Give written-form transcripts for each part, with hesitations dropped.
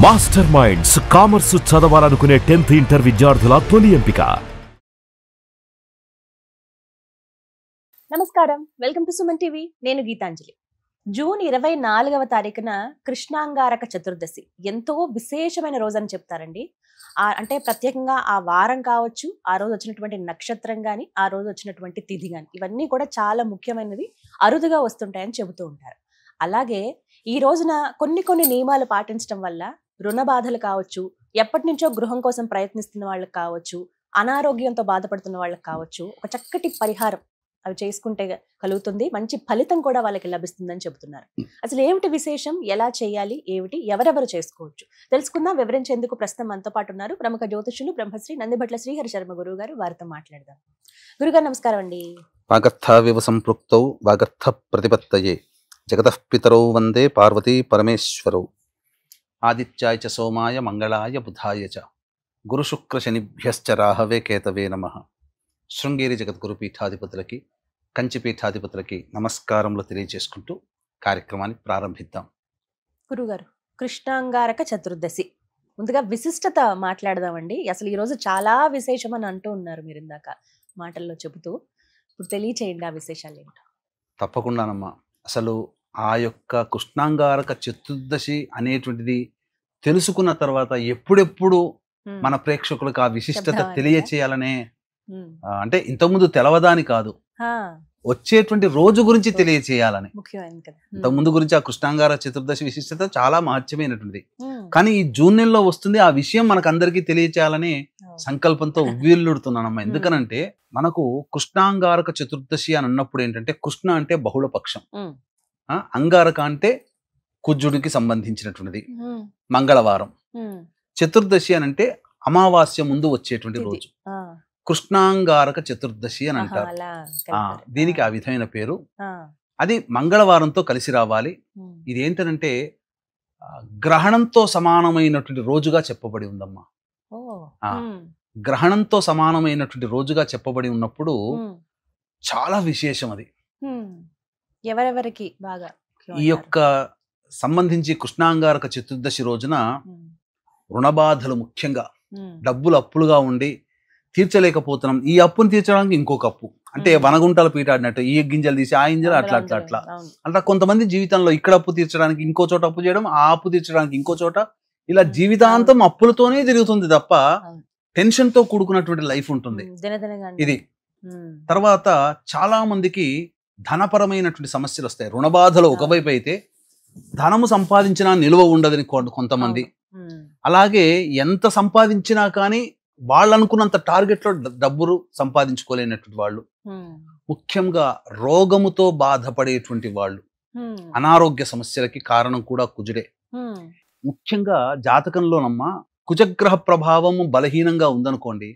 Master minds commerce చదవాలనుకునే 10th inter విద్యార్థుల తొలి ఎంపిక. నమస్కారం, వెల్కమ్ టు సుమన్ టీవీ. నేను గీతాంజలి. జూన్ 24వ తారీఖున కృష్ణాంగారక చతుర్దశి ఎంతో విశేషమైన రోజు అని చెప్తారండి. అంటే ప్రత్యేకంగా ఆ వారం కావచ్చు, ఆ రోజు వచ్చినటువంటి నక్షత్రం కానీ, ఆ రోజు వచ్చినటువంటి తిథి కానీ, ఇవన్నీ కూడా చాలా ముఖ్యమైనవి, అరుదుగా వస్తుంటాయని చెబుతూ ఉంటారు. అలాగే ఈ రోజున కొన్ని నియమాలు పాటించడం వల్ల రుణ బాధలు కావచ్చు, ఎప్పటి నుంచో గృహం కోసం ప్రయత్నిస్తున్న వాళ్ళకి కావచ్చు, అనారోగ్యంతో బాధపడుతున్న వాళ్ళకి కావచ్చు, ఒక చక్కటి పరిహారం అవి చేసుకుంటే కలుగుతుంది, మంచి ఫలితం కూడా వాళ్ళకి లభిస్తుందని చెబుతున్నారు. అసలు ఏమిటి విశేషం, ఎలా చేయాలి, ఏమిటి, ఎవరెవరు చేసుకోవచ్చు తెలుసుకుందాం. వివరించేందుకు ప్రస్తుతం మనతో పాటు ఉన్నారు ప్రముఖ జ్యోతిషులు బ్రహ్మశ్రీ నందిభట్ల శ్రీహరి శర్మ గురువు గారు. వారితో మాట్లాడదాం. గురుగారు నమస్కారం అండి. వాగర్థావివ సంపృక్తౌ వాగర్థ ప్రతిపత్తయే జగతః పితరౌ వందే పార్వతీ పరమేశ్వరౌ. ఆదిత్యాయ చ సోమాయ మంగళాయ బుధాయ చ గురుశుక్ర శనిభ్యశ్చ రాహవే కేతవే నమః. శృంగేరి జగద్గురు పీఠాధిపతులకి, కంచి పీఠాధిపతులకి నమస్కారములు తెలియజేసుకుంటూ కార్యక్రమాన్ని ప్రారంభిద్దాం. గురుగారు, కృష్ణాంగారక చతుర్దశి ముందుగా విశిష్టత మాట్లాడదామండి. అసలు ఈ రోజు చాలా విశేషం అని అంటూ ఉన్నారు మీరు ఇందాక మాటల్లో చెబుతూ. ఇప్పుడు తెలియచేయండి ఆ విశేషాలు ఏంటో. తప్పకుండానమ్మా. అసలు ఆ యొక్క కృష్ణాంగారక చతుర్దశి అనేటువంటిది తెలుసుకున్న తర్వాత ఎప్పుడెప్పుడు మన ప్రేక్షకులకు ఆ విశిష్టత తెలియచేయాలనే, అంటే ఇంతకుముందు తెలవదాని కాదు, వచ్చేటువంటి రోజు గురించి తెలియచేయాలని. ఇంతకుముందు గురించి ఆ కృష్ణాంగారక చతుర్దశి విశిష్టత చాలా మహత్యమైనటువంటిది. కానీ ఈ జూన్ నెలలో వస్తుంది, ఆ విషయం మనకు అందరికీ తెలియచేయాలని సంకల్పంతో ఉవ్విల్లుడుతున్నానమ్మా. ఎందుకనంటే మనకు కృష్ణాంగారక చతుర్దశి అని అన్నప్పుడు ఏంటంటే, కృష్ణ అంటే బహుళపక్షం, అంగారక అంటే కుజుడికి సంబంధించినటువంటిది, మంగళవారం. చతుర్దశి అని అంటే అమావాస్య ముందు వచ్చేటువంటి రోజు. కృష్ణాంగారక చతుర్దశి అని అంటారు. దీనికి ఆ విధమైన పేరు. అది మంగళవారంతో కలిసి రావాలి. ఇది ఏంటంటే గ్రహణంతో సమానమైనటువంటి రోజుగా చెప్పబడి ఉందమ్మా. గ్రహణంతో సమానమైనటువంటి రోజుగా చెప్పబడి ఉన్నప్పుడు చాలా విశేషం అది. ఎవరెవరికి బాగా ఈ యొక్క సంబంధించి కృష్ణాంగారక చతుర్దశి రోజున రుణబాధలు, ముఖ్యంగా డబ్బులు అప్పులుగా ఉండి తీర్చలేకపోతున్నాం, ఈ అప్పును తీర్చడానికి ఇంకొక అప్పు, అంటే వనగుంటల పీటాడినట్టు ఈ గింజలు తీసి ఆ గింజలు అట్లా కొంతమంది జీవితంలో ఇక్కడ అప్పు తీర్చడానికి ఇంకో చోట అప్పు చేయడం, ఆ అప్పు తీర్చడానికి ఇంకో చోట, ఇలా జీవితాంతం అప్పులతోనే తిరుగుతుంది తప్ప టెన్షన్ తో కూడుకున్నటువంటి లైఫ్ ఉంటుంది ఇది. తర్వాత చాలా మందికి ధనపరమైనటువంటి సమస్యలు వస్తాయి. రుణబాధలు ఒకవైపు అయితే, ధనము సంపాదించినా నిలువ ఉండదని కొంతమంది, అలాగే ఎంత సంపాదించినా కానీ వాళ్ళు అనుకున్నంత టార్గెట్ లో డబ్బులు సంపాదించుకోలేనటువంటి వాళ్ళు, ముఖ్యంగా రోగముతో బాధపడేటువంటి వాళ్ళు, అనారోగ్య సమస్యలకి కారణం కూడా కుజుడే. ముఖ్యంగా జాతకంలోనమ్మా కుజగ్రహ ప్రభావము బలహీనంగా ఉందనుకోండి,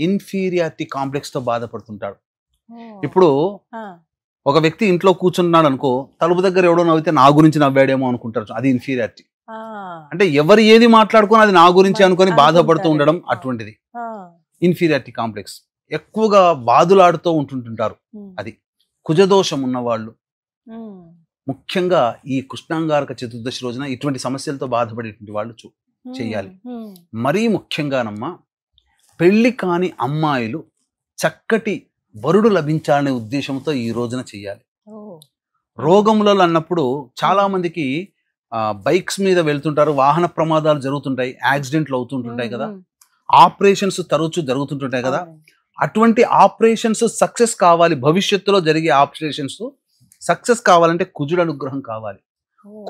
ఇన్ఫీరియారిటీ కాంప్లెక్స్ తో బాధపడుతుంటాడు. ఇప్పుడు ఒక వ్యక్తి ఇంట్లో కూర్చున్నాడు అనుకో, తలుపు దగ్గర ఎవడో నవ్వితే నా గురించి నవ్వాడేమో అనుకుంటారు, అది ఇన్ఫీరియారిటీ. అంటే ఎవరు ఏది మాట్లాడుకుని అది నా గురించి అనుకొని బాధపడుతూ ఉండడం, అటువంటిది ఇన్ఫీరియారిటీ కాంప్లెక్స్. ఎక్కువగా బాధలాడుతూ ఉంటుంటారు, అది కుజదోషం ఉన్నవాళ్ళు. ముఖ్యంగా ఈ కృష్ణాంగారక చతుర్దశి రోజున ఇటువంటి సమస్యలతో బాధపడేటువంటి వాళ్ళు చెయ్యాలి. మరీ ముఖ్యంగానమ్మా పెళ్లి కాని అమ్మాయిలు చక్కటి వరుడు లభించాలనే ఉద్దేశంతో ఈ రోజున చెయ్యాలి. రోగములలో అన్నప్పుడు చాలా మందికి బైక్స్ మీద వెళ్తుంటారు, వాహన ప్రమాదాలు జరుగుతుంటాయి, యాక్సిడెంట్లు అవుతుంటుంటాయి కదా, ఆపరేషన్స్ తరచు జరుగుతుంటుంటాయి కదా. అటువంటి ఆపరేషన్స్ సక్సెస్ కావాలి, భవిష్యత్తులో జరిగే ఆపరేషన్స్ సక్సెస్ కావాలంటే కుజుడు అనుగ్రహం కావాలి.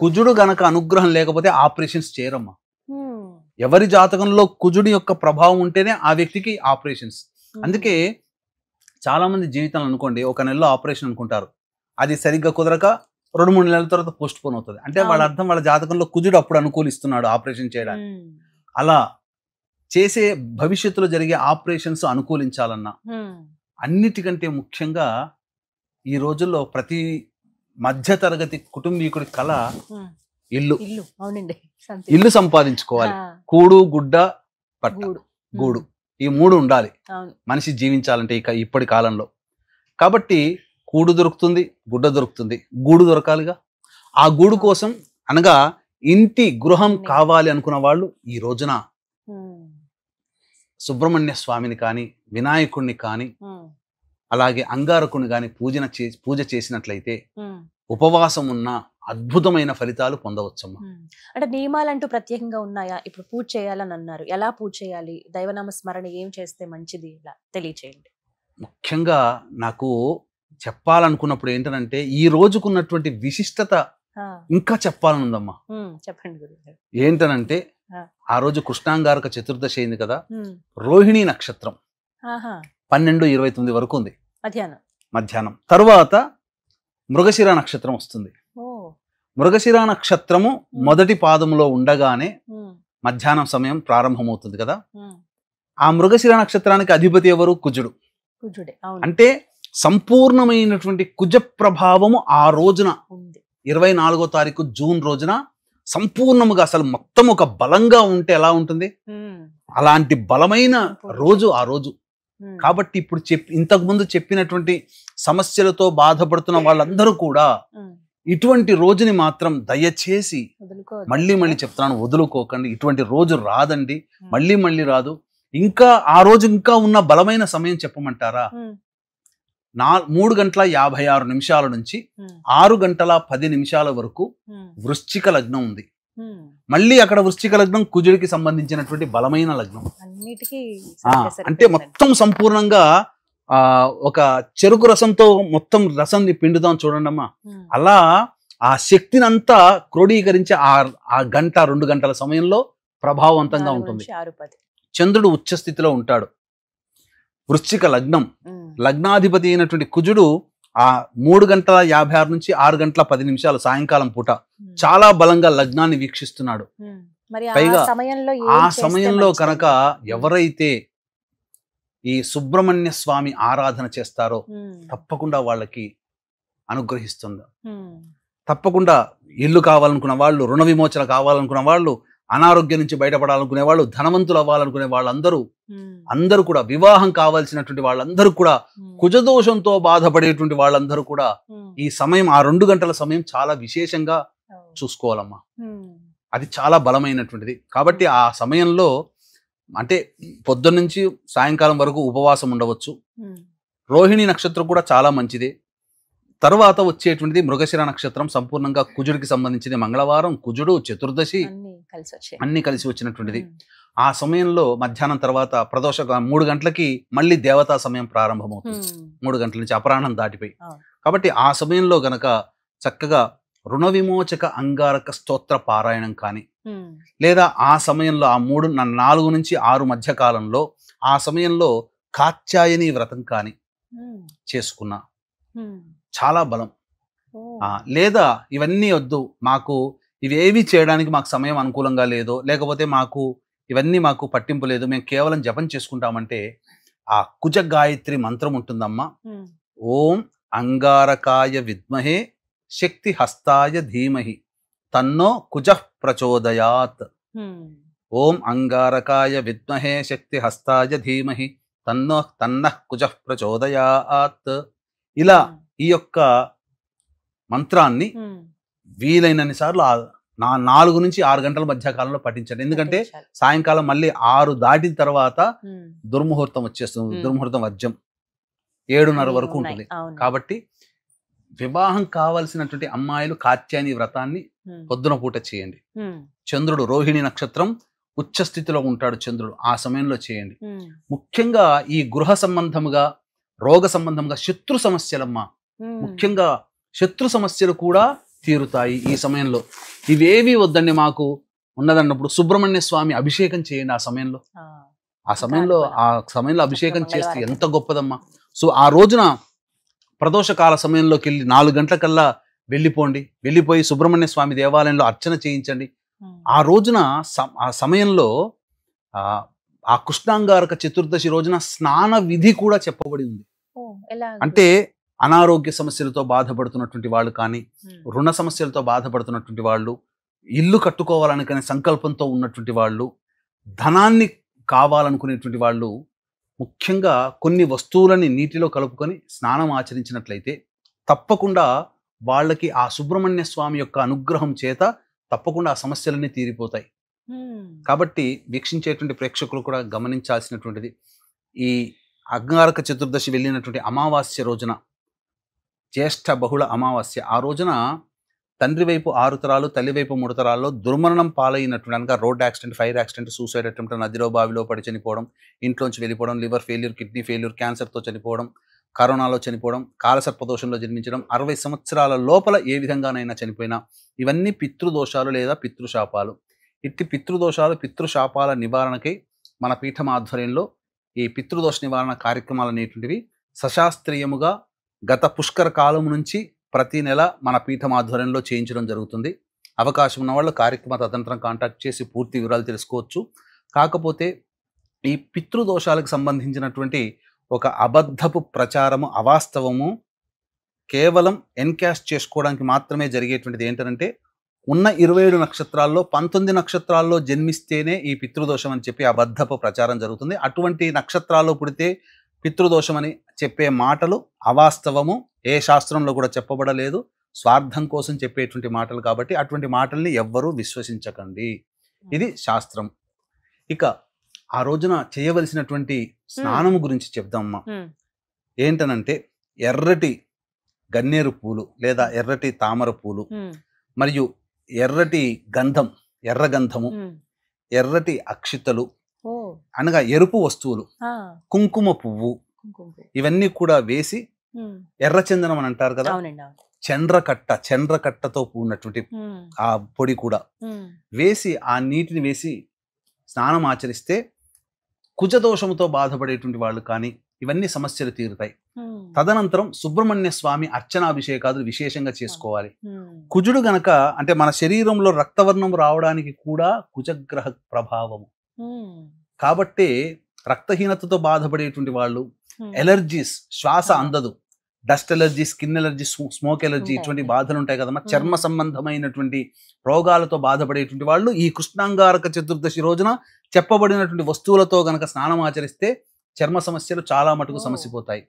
కుజుడు గనక అనుగ్రహం లేకపోతే ఆపరేషన్స్ చేయరమ్మా. ఎవరి జాతకంలో కుజుడి యొక్క ప్రభావం ఉంటేనే ఆ వ్యక్తికి ఆపరేషన్స్. అందుకే చాలా మంది జీవితంలో అనుకోండి, ఒక నెలలో ఆపరేషన్ అనుకుంటారు, అది సరిగ్గా కుదరక 2-3 నెలల తర్వాత పోస్ట్ పోన్ అవుతుంది. అంటే వాళ్ళ అర్థం వాళ్ళ జాతకంలో కుజుడు అప్పుడు అనుకూలిస్తున్నాడు ఆపరేషన్ చేయడానికి. అలా చేసే భవిష్యత్తులో జరిగే ఆపరేషన్స్ అనుకూలించాలన్నా, అన్నిటికంటే ముఖ్యంగా ఈ రోజుల్లో ప్రతి మధ్య తరగతి కుటుంబీకుడి కళ ఇల్లు సంపాదించుకోవాలి. కూడు, గుడ్డ, పట్ట, గూడు, ఈ 3 ఉండాలి మనిషి జీవించాలంటే ఇప్పటి కాలంలో. కాబట్టి కూడు దొరుకుతుంది, గుడ్డ దొరుకుతుంది, గూడు దొరకాలిగా. ఆ గూడు కోసం అనగా ఇంటి గృహం కావాలి అనుకున్న వాళ్ళు ఈ రోజున ఉమ్, సుబ్రహ్మణ్య స్వామిని కానీ వినాయకుడిని కానీ ఉమ్, అలాగే అంగారకుడిని కానీ పూజ చేసినట్లయితే ఉమ్, ఉపవాసం ఉన్న అద్భుతమైన ఫలితాలు పొందవచ్చమ్మా. ఉమ్. అంటే నియమాలంటూ ప్రత్యేకంగా ఉన్నాయా? ఇప్పుడు పూజ చేయాలని అన్నారు, ఎలా పూజ చేయాలి? దైవనామ స్మరణ ఏం చేస్తే మంచిది, ఇలా తెలియచేయండి. ముఖ్యంగా నాకు చెప్పాలనుకున్నప్పుడు ఏంటంటే ఈ రోజుకున్నటువంటి విశిష్టత ఆ, ఇంకా చెప్పాలని ఉందమ్మా. చెప్పండి గురుగారు. ఏంటనంటే ఆ. ఆ రోజు కృష్ణాంగారక చతుర్దశి అయింది కదా, ఉమ్, రోహిణీ నక్షత్రం ఆహా, 12:29 వరకు ఉంది మధ్యాహ్నం. మధ్యాహ్నం. తర్వాత మృగశిర నక్షత్రం వస్తుంది. ఓ, మృగశిర నక్షత్రము మొదటి పాదములో ఉండగానే ఉమ్, మధ్యాహ్నం సమయం ప్రారంభమవుతుంది కదా. ఉమ్, ఆ మృగశిర నక్షత్రానికి అధిపతి ఎవరు? కుజుడు. కుజుడే, అవును, అంటే సంపూర్ణమైనటువంటి కుజ ప్రభావము ఆ రోజున ఉంది. 24వ తారీఖు జూన్ రోజున సంపూర్ణముగా అసలు మొత్తం ఒక బలంగా ఉంటే ఎలా ఉంటుంది, ఉమ్, అలాంటి బలమైన రోజు ఆ రోజు. ఉమ్, కాబట్టి ఇప్పుడు ఇంతకుముందు చెప్పినటువంటి సమస్యలతో బాధపడుతున్న వాళ్ళందరూ కూడా ఉమ్, ఇటువంటి రోజుని మాత్రం దయచేసి వదులుకోవద్దు. మళ్ళీ చెప్తున్నాను, వదులుకోకండి. ఇటువంటి రోజు రాదండి, మళ్ళీ రాదు. ఇంకా ఆ రోజు ఇంకా ఉన్న బలమైన సమయం చెప్పమంటారా? ఉమ్, 3:56 నుంచి ఉమ్, 6:10 వరకు ఉమ్, వృశ్చిక లగ్నం ఉంది. ఉమ్. మళ్ళీ అక్కడ వృశ్చిక లగ్నం కుజుడికి సంబంధించినటువంటి బలమైన లగ్నం. అన్నిటికీ అంటే మొత్తం సంపూర్ణంగా ఒక చెరుకు రసంతో మొత్తం రసాన్ని పిండుదాం చూడండి అమ్మా. అలా ఆ శక్తిని అంతా క్రోడీకరించి ఆ గంట 2 గంటల సమయంలో ప్రభావవంతంగా ఉంటుంది. చంద్రుడు ఉచ్చ స్థితిలో ఉంటాడు. వృశ్చిక లగ్నం, లగ్నాధిపతి అయినటువంటి కుజుడు ఆ 3:56 నుంచి 6:10 సాయంకాలం పూట చాలా బలంగా లగ్నాన్ని వీక్షిస్తున్నాడు. పైగా ఆ సమయంలో కనుక ఎవరైతే ఈ సుబ్రహ్మణ్య స్వామి ఆరాధన చేస్తారో తప్పకుండా వాళ్ళకి అనుగ్రహిస్తుంది. తప్పకుండా ఇల్లు కావాలనుకున్న వాళ్ళు, రుణ విమోచన కావాలనుకున్న వాళ్ళు, అనారోగ్యం నుంచి బయటపడాలనుకునే వాళ్ళు, ధనవంతులు అవ్వాలనుకునే వాళ్ళందరూ అందరూ కూడా, వివాహం కావాల్సినటువంటి వాళ్ళందరూ కూడా, కుజదోషంతో బాధపడేటువంటి వాళ్ళందరూ కూడా ఈ సమయం, ఆ 2 గంటల సమయం చాలా విశేషంగా చూసుకోవాలమ్మా. అది చాలా బలమైనటువంటిది. కాబట్టి ఆ సమయంలో అంటే పొద్దున్న నుంచి సాయంకాలం వరకు ఉపవాసం ఉండవచ్చు. రోహిణి నక్షత్రం కూడా చాలా మంచిది. తర్వాత వచ్చేటువంటిది మృగశిర నక్షత్రం, సంపూర్ణంగా కుజుడికి సంబంధించింది. మంగళవారం, కుజుడు, చతుర్దశి అన్ని కలిసి వచ్చినటువంటిది. ఆ సమయంలో మధ్యాహ్నం తర్వాత ప్రదోష 3 గంటలకి మళ్ళీ దేవతా సమయం ప్రారంభమవుతుంది. 3 గంటల నుంచి అపరాహ్నం దాటిపోయి. కాబట్టి ఆ సమయంలో గనక చక్కగా రుణ విమోచక అంగారక స్తోత్ర పారాయణం కానీ, లేదా ఆ సమయంలో ఆ 4 నుంచి 6 మధ్య కాలంలో ఆ సమయంలో కాత్యాయని వ్రతం కానీ చేసుకున్నా చాలా బలం. లేదా ఇవన్నీ వద్దు, మాకు ఇవేవి చేయడానికి మాకు సమయం అనుకూలంగా లేదో, లేకపోతే ఇవన్నీ మాకు పట్టింపు లేదు, మేము కేవలం జపం చేసుకుంటామంటే ఆ కుజ గాయత్రి మంత్రం ఉంటుందమ్మా. ఓం అంగారకాయ విద్మహే శక్తి హస్తాయ ధీమహి తన్నో కుజ ప్రచోదయాత్. ఓం అంగారకాయ విద్మహే శక్తి హస్తాయ ధీమహి తన్నః కుజ ప్రచోదయాత్. ఇలా ఈ యొక్క మంత్రాన్ని వీలైనన్ని సార్లు 4 నుంచి 6 గంటల మధ్య కాలంలో పఠించండి. ఎందుకంటే సాయంకాలం మళ్ళీ 6 దాటిన తర్వాత దుర్ముహూర్తం వచ్చేస్తుంది. దుర్ముహూర్తం వర్జం 7:30 వరకు ఉంటుంది. కాబట్టి వివాహం కావాల్సినటువంటి అమ్మాయిలు కాత్యాయని వ్రతాన్ని పొద్దున పూట చేయండి. చంద్రుడు రోహిణి నక్షత్రం ఉచ్చ స్థితిలో ఉంటాడు చంద్రుడు, ఆ సమయంలో చేయండి. ముఖ్యంగా ఈ గృహ సంబంధముగా, రోగ సంబంధంగా శత్రు సమస్యలమ్మా, ముఖ్యంగా శత్రు సమస్యలు కూడా తీరుతాయి ఈ సమయంలో. ఇవేవి వద్దండి మాకు ఉన్నదన్నప్పుడు సుబ్రహ్మణ్య స్వామి అభిషేకం చేయండి. ఆ సమయంలో అభిషేకం చేస్తే ఎంత గొప్పదమ్మా. సో ఆ రోజున ప్రదోషకాల సమయంలోకి వెళ్ళి 4 గంటలకల్లా వెళ్ళిపోయి సుబ్రహ్మణ్య స్వామి దేవాలయంలో అర్చన చేయించండి. ఆ రోజున ఆ సమయంలో ఆ కృష్ణాంగారక చతుర్దశి రోజున స్నాన విధి కూడా చెప్పబడి ఉంది. అంటే అనారోగ్య సమస్యలతో బాధపడుతున్నటువంటి వాళ్ళు కానీ, రుణ సమస్యలతో బాధపడుతున్నటువంటి వాళ్ళు, ఇల్లు కట్టుకోవాలనుకునే సంకల్పంతో ఉన్నటువంటి వాళ్ళు, ధనాన్ని కావాలనుకునేటువంటి వాళ్ళు ముఖ్యంగా కొన్ని వస్తువులని నీటిలో కలుపుకొని స్నానం ఆచరించినట్లయితే తప్పకుండా వాళ్ళకి ఆ సుబ్రహ్మణ్య స్వామి యొక్క అనుగ్రహం చేత తప్పకుండా ఆ సమస్యలన్నీ తీరిపోతాయి. కాబట్టి వీక్షించేటువంటి ప్రేక్షకులు కూడా గమనించాల్సినటువంటిది, ఈ అంగారక చతుర్దశి వెళ్ళినటువంటి అమావాస్య రోజున, జ్యేష్ఠ బహుళ అమావాస్య, ఆ రోజున తండ్రి వైపు 6 తరాలు, తల్లి వైపు 3 తరాల్లో దుర్మరణం పాలైనటువంటి, అనగా road accident, fire accident, suicide attempt, నదిలో బావిలో పడి చనిపోవడం, ఇంట్లోంచి వెళ్ళిపోవడం, లివర్ ఫెయిల్యూర్, కిడ్నీ ఫెయిల్యూర్, క్యాన్సర్తో చనిపోవడం, కరోనాలో చనిపోవడం, కాలసర్పదోషంలో జన్మించడం, 60 సంవత్సరాల లోపల ఏ విధంగానైనా చనిపోయినా, ఇవన్నీ పితృదోషాలు లేదా పితృశాపాలు. ఇట్టి పితృదోషాలు, పితృశాపాల నివారణకై మన పీఠం ఆధ్వర్యంలో ఈ పితృదోష నివారణ కార్యక్రమాలు అనేటువంటివి సశాస్త్రీయముగా గత పుష్కర కాలం నుంచి ప్రతి నెల మన పీఠం ఆధ్వర్యంలో చేయించడం జరుగుతుంది. అవకాశం ఉన్న వాళ్ళు కార్యక్రమ తదనంతరం కాంటాక్ట్ చేసి పూర్తి వివరాలు తెలుసుకోవచ్చు. కాకపోతే ఈ పితృదోషాలకు సంబంధించినటువంటి ఒక అబద్ధపు ప్రచారము, అవాస్తవము కేవలం ఎన్కాస్ట్ చేసుకోవడానికి మాత్రమే జరిగేటువంటిది. ఏంటంటే ఉన్న 27 నక్షత్రాల్లో 19 నక్షత్రాల్లో జన్మిస్తేనే ఈ పితృదోషం అని చెప్పి అబద్ధపు ప్రచారం జరుగుతుంది. అటువంటి నక్షత్రాల్లో పుడితే పితృదోషం అని చెప్పే మాటలు అవాస్తవము, ఏ శాస్త్రంలో కూడా చెప్పబడలేదు, స్వార్థం కోసం చెప్పేటువంటి మాటలు. కాబట్టి అటువంటి మాటల్ని ఎవ్వరూ విశ్వసించకండి, ఇది శాస్త్రం. ఇక ఆ రోజున చేయవలసినటువంటి స్నానము గురించి చెప్దామమ్మా. ఏంటనంటే ఎర్రటి గన్నేరు పూలు లేదా ఎర్రటి తామర పూలు, మరియు ఎర్రటి గంధం, ఎర్ర గంధము, ఎర్రటి అక్షితలు, అనగా ఎరుపు వస్తువులు, కుంకుమ పువ్వు, ఇవన్నీ కూడా వేసి, ఎర్రచందనం అని అంటారు కదా, చండ్రకట్టతో కూడినటువంటి ఆ పొడి కూడా వేసి, ఆ నీటిని వేసి స్నానం ఆచరిస్తే కుజదోషముతో బాధపడేటువంటి వాళ్ళు కానీ ఇవన్నీ సమస్యలు తీరుతాయి. తదనంతరం సుబ్రహ్మణ్య స్వామి అర్చనాభిషేకాదులు విశేషంగా చేసుకోవాలి. కుజుడు గనక, అంటే మన శరీరంలో రక్తవర్ణం రావడానికి కూడా కుజగ్రహ ప్రభావము. కాబట్టి రక్తహీనతతో బాధపడేటువంటి వాళ్ళు, ఎలర్జీస్, శ్వాస అందదు, dust allergy, skin allergy, smoke allergy, ఇటువంటి బాధలు ఉంటాయి కదమ్మా, చర్మ సంబంధమైనటువంటి రోగాలతో బాధపడేటువంటి వాళ్ళు ఈ కృష్ణాంగారక చతుర్దశి రోజున చెప్పబడినటువంటి వస్తువులతో గనక స్నానం ఆచరిస్తే చర్మ సమస్యలు చాలా మటుకు సమసిపోతాయి.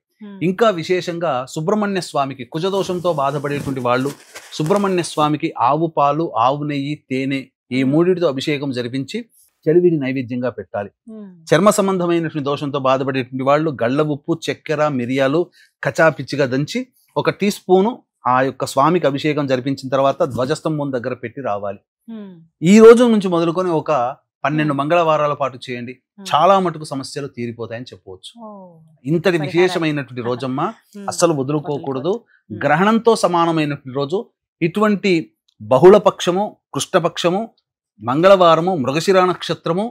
ఇంకా విశేషంగా సుబ్రహ్మణ్య స్వామికి, కుజదోషంతో బాధపడేటువంటి వాళ్ళు సుబ్రహ్మణ్య స్వామికి ఆవు పాలు, ఆవు నెయ్యి, తేనె, ఈ మూడిటితో అభిషేకం జరిపించి చలివిడి నైవేద్యంగా పెట్టాలి. చర్మ సంబంధమైనటువంటి దోషంతో బాధపడేటువంటి వాళ్ళు గళ్ళ ఉప్పు, చక్కెర, మిరియాలు కచాపిచ్చిగా దంచి 1 టీ స్పూను ఆ యొక్క స్వామికి అభిషేకం జరిపించిన తర్వాత ధ్వజస్తంభం దగ్గర పెట్టి రావాలి. ఈ రోజు నుంచి మొదలుకొని ఒక 12 మంగళవారాల పాటు చేయండి, చాలా మటుకు సమస్యలు తీరిపోతాయని చెప్పవచ్చు. ఇంతటి విశేషమైనటువంటి రోజమ్మ, అస్సలు వదులుకోకూడదు. గ్రహణంతో సమానమైనటువంటి రోజు. ఇటువంటి బహుళపక్షము, కృష్ణపక్షము, మంగళవారము, మృగశిర నక్షత్రము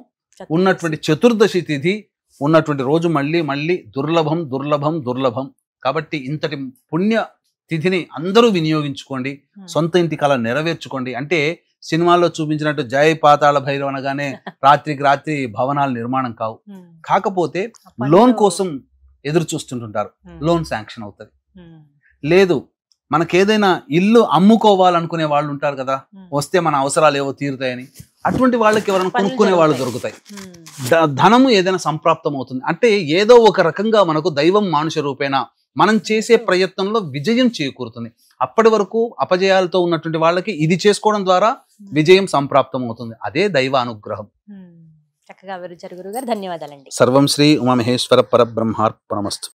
ఉన్నటువంటి చతుర్దశి తిథి ఉన్నటువంటి రోజు మళ్ళీ దుర్లభం. కాబట్టి ఇంతటి పుణ్య తిథిని అందరూ వినియోగించుకోండి, సొంత ఇంటి కళ నెరవేర్చుకోండి. అంటే సినిమాల్లో చూపించినట్టు జై పాతాళ భైరవ్ అనగానే రాత్రికి రాత్రి భవనాల నిర్మాణం కావు. కాకపోతే లోన్ కోసం ఎదురు చూస్తుంటుంటారు, లోన్ శాంక్షన్ అవుతుంది. లేదు, మనకేదైనా ఇల్లు అమ్ముకోవాలనుకునే వాళ్ళు ఉంటారు కదా, వస్తే మన అవసరాలు ఏవో తీరుతాయని, అటువంటి వాళ్ళకి ఎవరైనా కొనుక్కునే వాళ్ళు దొరుకుతాయి. ధనము ఏదైనా సంప్రాప్తం అవుతుంది. అంటే ఏదో ఒక రకంగా మనకు దైవం మానుష రూపేణ మనం చేసే ప్రయత్నంలో విజయం చేకూరుతుంది. అప్పటి వరకు అపజయాలతో ఉన్నటువంటి వాళ్ళకి ఇది చేసుకోవడం ద్వారా విజయం సంప్రాప్తం అవుతుంది. అదే దైవ అనుగ్రహం. చక్కగా వివరించారు గురుగారు, ధన్యవాదాలండి. సర్వం శ్రీ ఉమామహేశ్వర పరబ్రహ్మార్పణమస్తు.